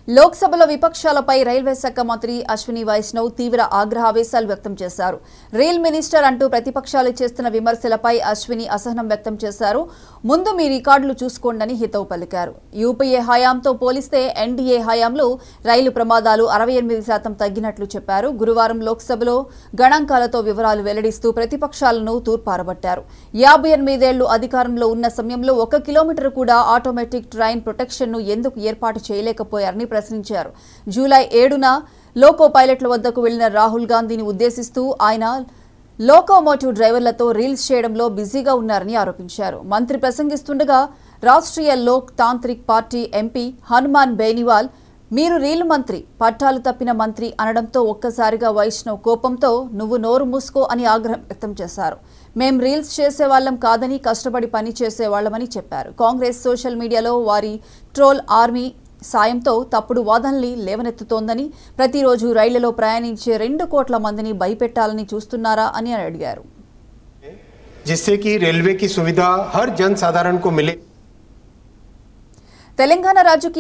లోక్సభలో విపక్షాలపై రైల్వే శాఖ మంత్రి అశ్విని వైష్ణవ్ తీవ్ర ఆగ్రహావేశాలు వ్యక్తం చేశారు. రైల్ మినిస్టర్ అంటూ ప్రతిపక్షాలు చేస్తున్న విమర్శలపై అశ్విని అసహనం వ్యక్తం చేశారు. ముందు మీ రికార్డులు చూసుకోండని హితవు పలికారు. యూపీఏ హయాంతో పోలిస్తే ఎన్డీఏ హయాంలో రైలు ప్రమాదాలు 68% తగ్గినట్లు చెప్పారు. గురువారం లోక్సభలో గణాంకాలతో వివరాలు వెల్లడిస్తూ ప్రతిపక్షాలను తూర్పారబట్టారు. 58 ఏళ్లు అధికారంలో ఉన్న సమయంలో 1 కిలోమీటర్ కూడా ఆటోమేటిక్ ట్రైన్ ప్రొటెక్షన్ ను ఎందుకు ఏర్పాటు చేయలేకపోయారని ప్రశ్నించారు. జూలై 7న లోకో పైలట్ల వద్దకు వెళ్లిన రాహుల్ గాంధీని ఉద్దేశిస్తూ ఆయన లోకోమోటివ్ డ్రైవర్లతో రీల్స్ చేయడంలో బిజీగా ఉన్నారని ఆరోపించారు. మంత్రి ప్రసంగిస్తుండగా రాష్ట్రీయ లోక్ తాంత్రిక్ పార్టీ ఎంపీ హనుమాన్ బేనివాల్ మీరు రీల్ మంత్రి, పట్టాలు తప్పిన మంత్రి అనడంతో ఒక్కసారిగా వైష్ణవ్ కోపంతో నువ్వు నోరు మూసుకో అని ఆగ్రహం వ్యక్తం చేశారు. మేం రీల్స్ చేసేవాళ్లం కాదని కష్టపడి పని చేసేవాళ్లమని చెప్పారు. కాంగ్రెస్ సోషల్ మీడియాలో వారి ట్రోల్ ఆర్మీ సాయంతో తప్పుడు వాదనలు లేవనెత్తుతోందని, ప్రతిరోజు రైళ్లలో ప్రయాణించే 2 కోట్ల మందిని భయపెట్టాలని చూస్తున్నారా అని అడిగారు. जिससे कि रेलवे की सुविधा हर जनसाधारण को मिले। తెలంగాణ రాజకీయ